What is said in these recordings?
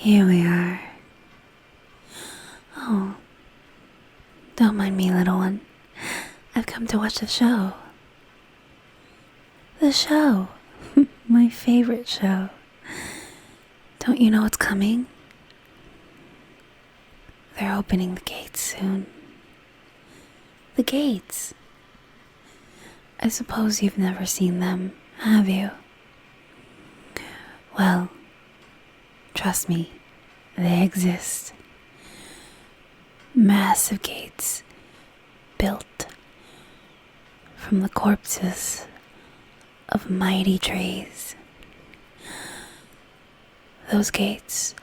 Here we are. Oh, don't mind me, little one. I've come to watch the show. The show. My favorite show. Don't you know what's coming? They're opening the gates soon. The gates. I suppose you've never seen them, have you? Well, trust me, they exist. Massive gates built from the corpses of mighty trees. Those gates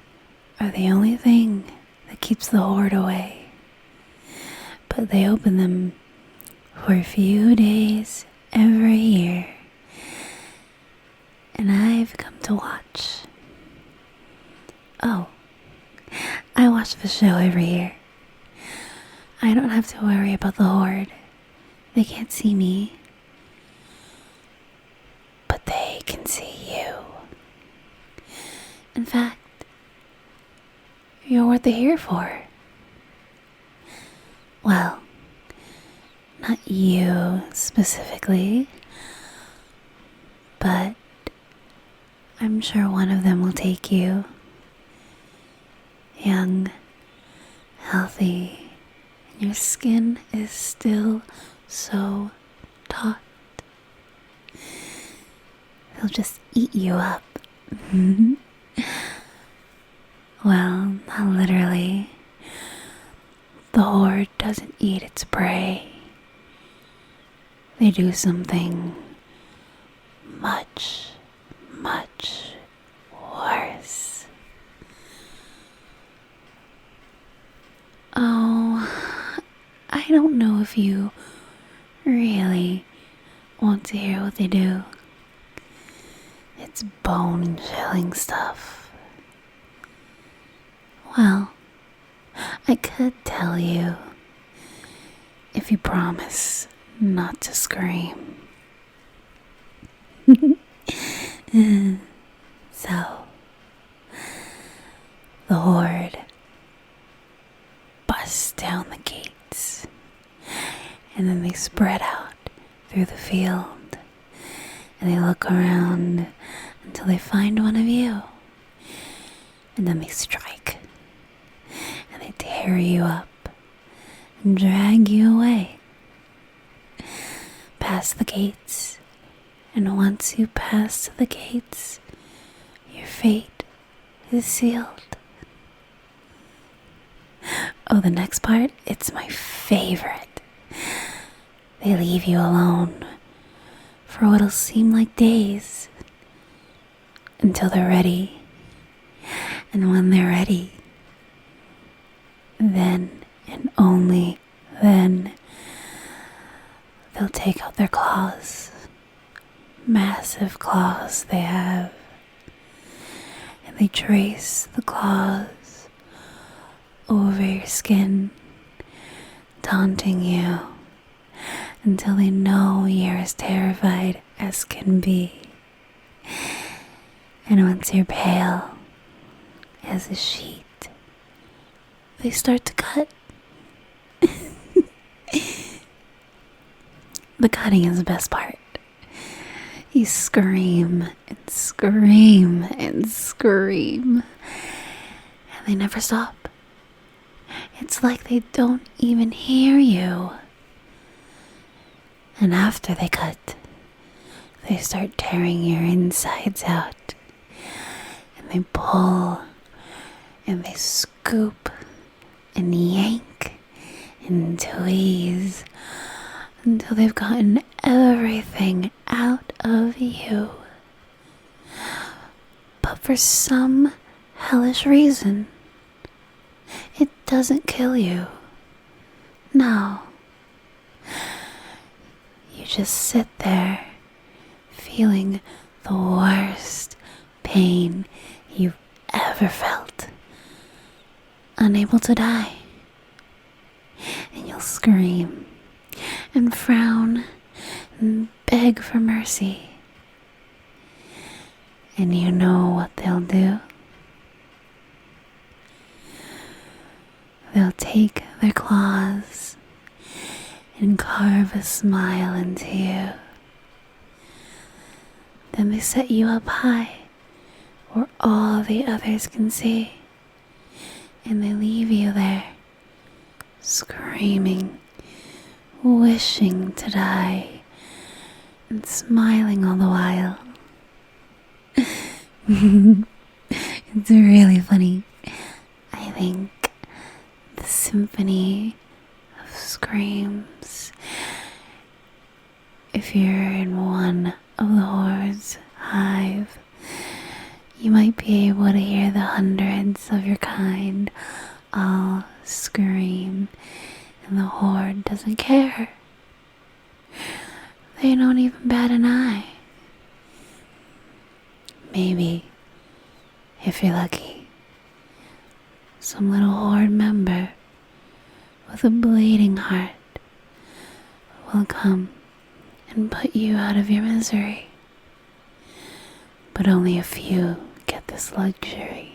are the only thing that keeps the horde away, but they open them for a few days every year, and I've come to watch. Oh, I watch the show every year. I don't have to worry about the horde. They can't see me, but they can see you. In fact, you're what they're here for. Well, not you specifically, but I'm sure one of them will take you. Young, healthy, and your skin is still so taut. They'll just eat you up. Well, not literally. The horde doesn't eat its prey. They do something much, much worse. Oh, I don't know if you really want to hear what they do. It's bone-chilling stuff. Well, I could tell you if you promise not to scream. So, the horde busts down the gates, and then they spread out through the field, and they look around until they find one of you, and then they strike, and they tear you up and drag you away past the gates. And once you pass the gates, your fate is sealed. Oh, the next part, it's my favorite. They leave you alone for what'll seem like days until they're ready. And when they're ready, then and only then they'll take out their claws. Massive claws they have. And they trace the claws over your skin, taunting you until they know you're as terrified as can be. And once you're pale as a sheet, they start to cut. The cutting is the best part. You scream and scream and scream, and they never stop. It's like they don't even hear you. And after they cut, they start tearing your insides out, and they pull and they scoop and yank and tweeze until they've gotten everything out of you. But for some hellish reason, it doesn't kill you. No. You just sit there feeling the worst pain you've ever felt, unable to die. And you'll scream and frown and beg for mercy. And you know what they'll do? take their claws and carve a smile into you. Then they set you up high where all the others can see, and they leave you there, screaming, wishing to die, and smiling all the while. It's really funny. I think the symphony of screams, if you're in one of the horde's hive, you might be able to hear the hundreds of your kind all scream, and the horde doesn't care. They don't even bat an eye. Maybe, if you're lucky, some little horde member with a bleeding heart will come and put you out of your misery. But only a few get this luxury,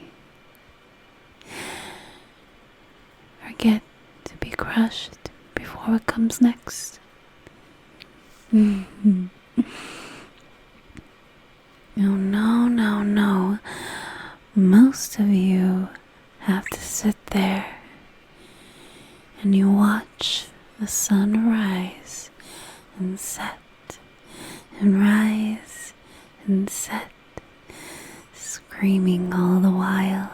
or get to be crushed before what comes next. Oh no. Most of you have to sit there and you watch the sun rise and set and rise and set, screaming all the while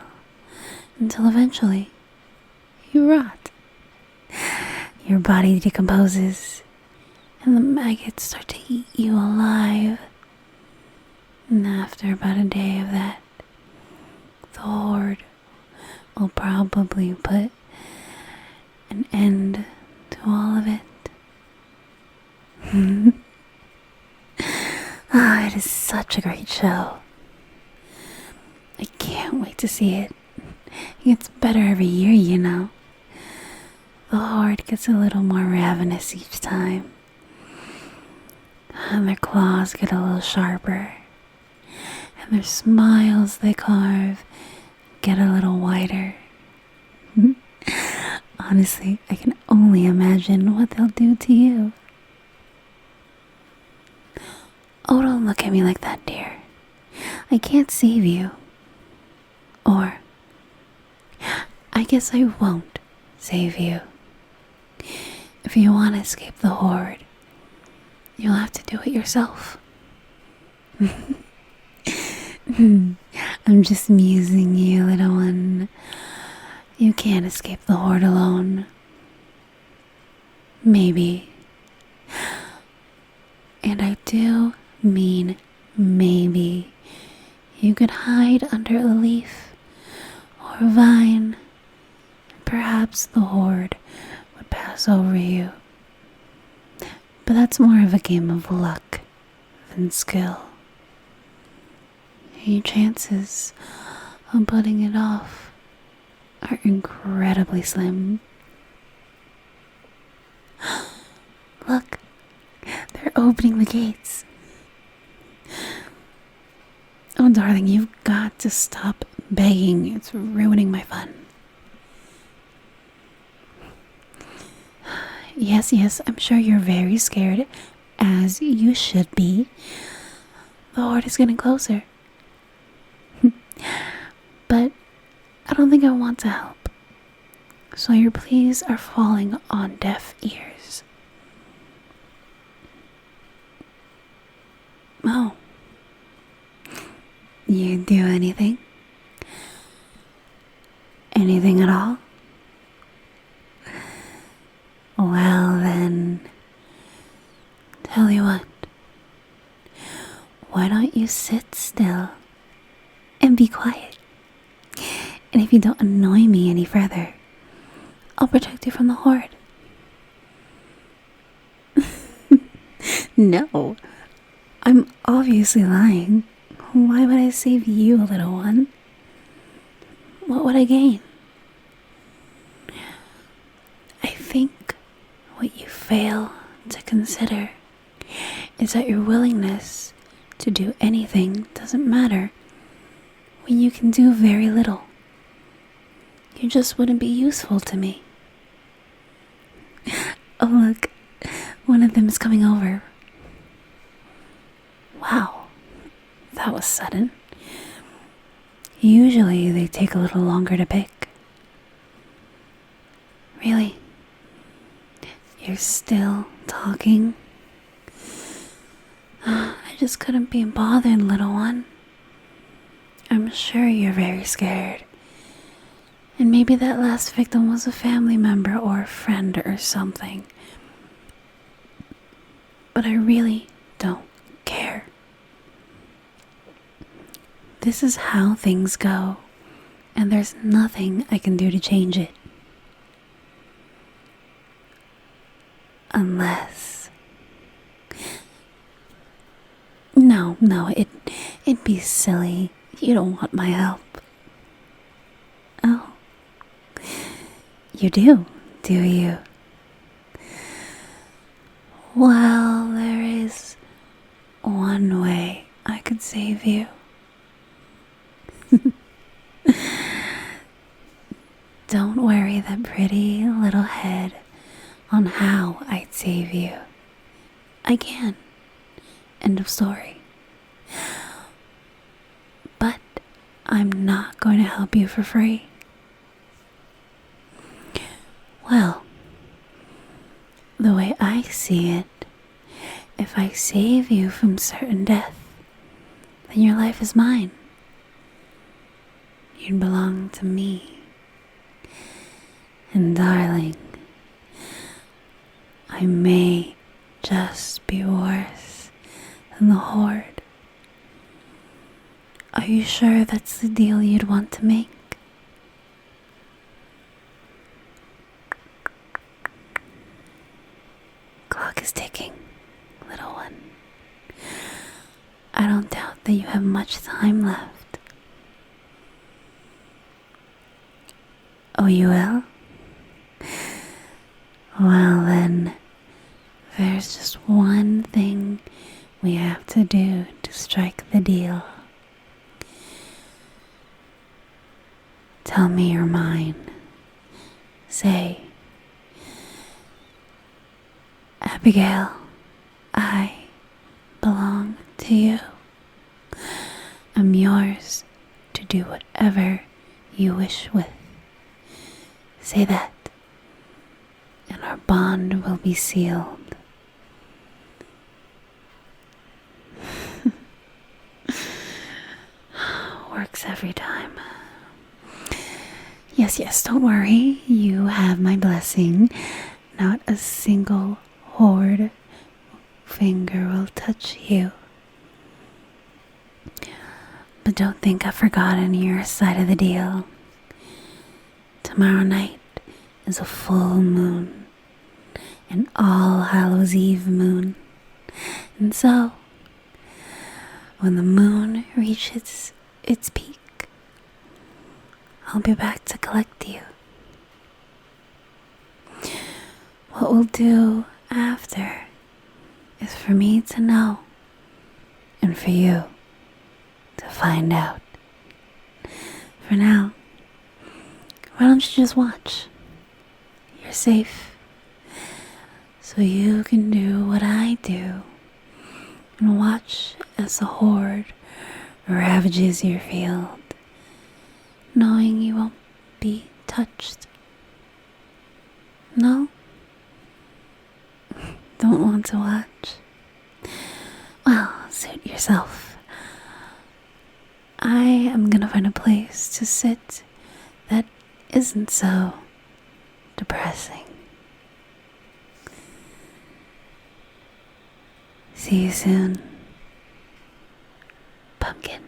until eventually you rot. Your body decomposes and the maggots start to eat you alive. And after about a day of that, the horde will probably put an end to all of it. It is such a great show. I can't wait to see it. It gets better every year, you know. The horde gets a little more ravenous each time. And their claws get a little sharper. And their smiles they carve get a little wider. Honestly, I can only imagine what they'll do to you. Oh, don't look at me like that, dear. I can't save you. Or, I guess I won't save you. If you want to escape the horde, you'll have to do it yourself. I'm just amusing you, little one. You can't escape the horde alone. Maybe. And I do mean maybe. You could hide under a leaf or a vine. Perhaps the horde would pass over you. But that's more of a game of luck than skill. Your chances of putting it off are incredibly slim. Look, they're opening the gates. Oh, darling, you've got to stop begging. It's ruining my fun. Yes, I'm sure you're very scared, as you should be. The horde is getting closer. But I don't think I want to help. So your pleas are falling on deaf ears. Oh. You do anything? Anything at all? Well then, tell you what. Why don't you sit still and be quiet? And if you don't annoy me any further, I'll protect you from the horde. No, I'm obviously lying. Why would I save you, little one? What would I gain? I think what you fail to consider is that your willingness to do anything doesn't matter when you can do very little. You just wouldn't be useful to me. of them is coming over. Wow, that was sudden. Usually they take a little longer to pick. Really? You're still talking? I just couldn't be bothered, little one. I'm sure you're very scared. And maybe that last victim was a family member or a friend or something. But I really don't care. This is how things go, and there's nothing I can do to change it. Unless... No, it'd be silly. You don't want my help. Oh. You do you? Well, there is one way I could save you. Don't worry that pretty little head on how I'd save you. I can. End of story. But I'm not going to help you for free. Well, the way I see it, if I save you from certain death, then your life is mine. You'd belong to me. And darling, I may just be worse than the Horde. Are you sure that's the deal you'd want to make? Clock is ticking, little one. I don't doubt that you have much time left. Oh, you will? Well then, there's just one thing we have to do to strike the deal. Tell me you're mine. Say, Abigail, I belong to you. I'm yours to do whatever you wish with. Say that, and our bond will be sealed. Works every time. Yes, don't worry. You have my blessing. Not a single Horde finger will touch you. But don't think I've forgotten your side of the deal. Tomorrow night is a full moon, an All Hallows Eve moon. And so, when the moon reaches its peak, I'll be back to collect you. What we'll do after is for me to know and for you to find out. For now, why don't you just watch? You're safe. So you can do what I do and watch as the Horde ravages your field, knowing you won't be touched. No? Don't want to watch? Well, suit yourself. I am gonna find a place to sit that isn't so depressing. See you soon, pumpkin.